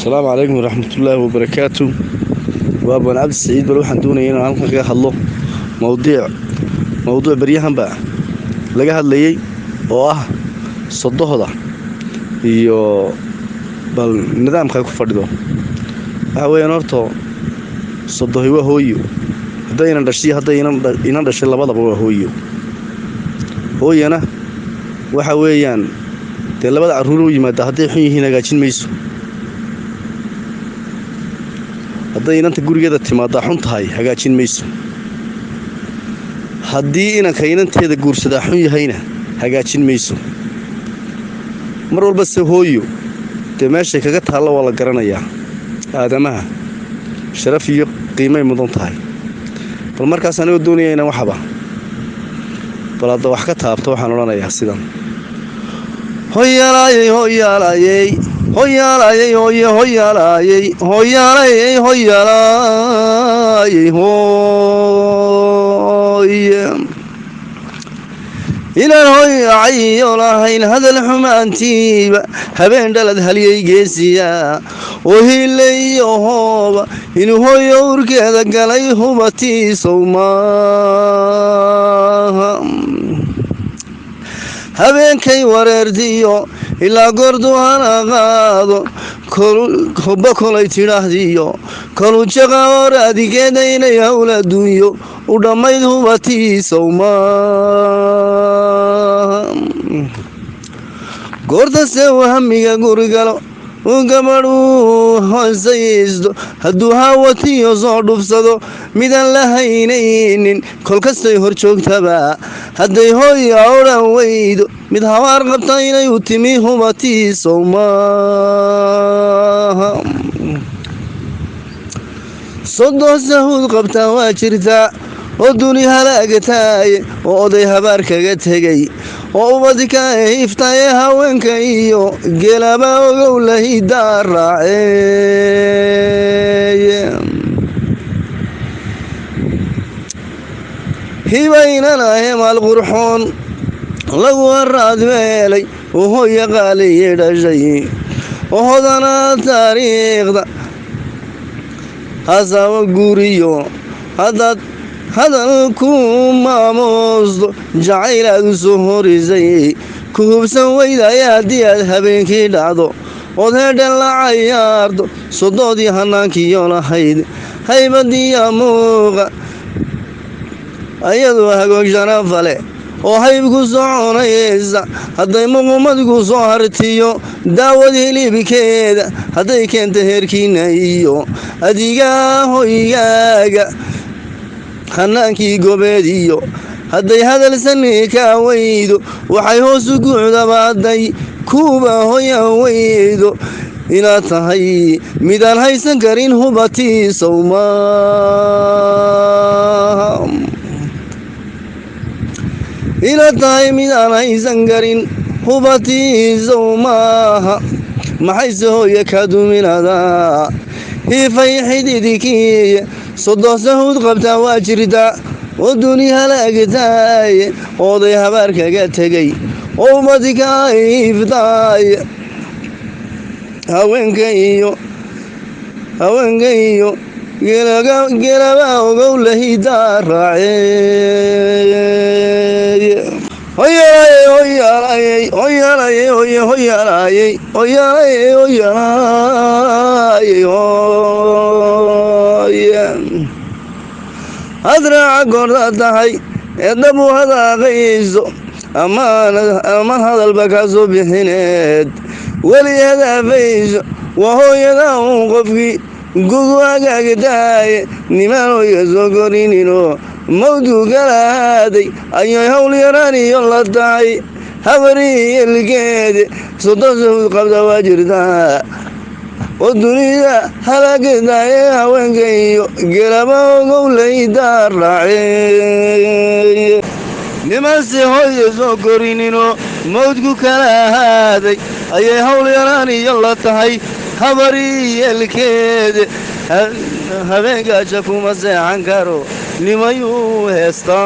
السلام عليكم ورحمة الله وبركاته. وأبو عبد السعيد بروح عندنا هنا عن قناة الله موضوع بريهم بقى لقى هاللي صدّه ده iyo bal nidaamka ku fadhido waxa weeyaan horto sodohi waa hooyo hadayna dhashay labadaba waa hooyana waxa weeyaan de labada caruur u yimaada haday xun yihiin hagaajin mayso haday inanta gurigeeda timaada xun tahay hagaajin mayso hadii inanka inanteeda guursada xun yahayna hagaajin mayso mar walba se hooyo de meeshay kaga taalo waa la garanayaa aadamaha sharaf iyo qiimo ay mudan tahay bal markaas anigu doonaya inaan waxba bal hadda wax ka taabto waxaan oranayaa sidan hoyaalayay hoyaalayay hoyaalayay hoyaalayay hoyaalayay hoyaalayay إلى هوي عي ولاهين هذا الحمانتيب هبين دلد هلي جيسيا وهي اللي يهوب إنه هو يورك هذا قلي هبتي صوما هبين كي ورديو إلا قردو هنا غادو كل كل يتراهديو كل شغا وردي كدين يا ولديو ودميد هبتي صوما goorta se hamiga gurigalo gabadhu hoosaysto hadduu hawatiyo soo dhufsado midaan la haynaynin kolkastay hor joogtaba hadday hooya odhan weydo mid habaar qabta inay u timi hubatiiso maaha soddon sahuud qabta waa jirtaa oo duni halaagataay oo oday habaar kaga tegay oo ubadka iftaye haweenka iyo gelaba ogow lahidaa raaceeye hibaynanahe maal qurxoon lagu haraadmeelay oo hooya qaaliye dhashay oo hodana taariikhda hasaabo guriyo haddaad hadalku maamuusto jacayl aad u soo horisay ku hubsan weydaya haddii aad habeenkii dhacdo ood heedhan la cayaarto sodoodii hanaankiyo lahayd haybadiiya muuqa ayadoo hagoog sharafa leh oo hayb ku soconaysa hadday muqumadigu soo hartiyo daawad hilibkeeda hadday keenta heerkiina iyo adigaa hoygaaga hanaankii gobeediyo hadday hadalsani ka weydo waxay hoos u guucdaba hadday kuuba hoyan weydo inaad tahay midaan haysan karin hubatiisow maaha inaad tahay midaan haysan karin hubatiisow maaha maxayse hooya ka duminadaa hiifay xididkiiya soddon sahuud qabtaa waa jirtaa oo duni halaagtaay oday habaar kaga tegay oo ubadka iftaay haweenka iyo gelaba ogow lahidaa raaceeye hoyaalayay hoyaalayay hoyaalayay hoyaalayay hoyaalayay hoyaalayay hadraaca goorda tahay eeddabu hadaaqayso amaan hadalba ka soo bixineed weli hadaafayso waa hooyada uun qofkii gudu hagaagtaaye nimaan hoyga soo korininoo mawduu galaaday ayay hawl yaraan iyo la tahay habariyelkeede soddon sahuud qabta waa jirtaa oo dunida halaagtaye haweenka iyo gelaba ogow lahidaa raaceeye nimanse hooya soo korininoo mawdku kala ahaaday ayay hawl yaraan iyo la tahay habariyelkeede habeenkaaja kuma seexan karo nimayuu heestaa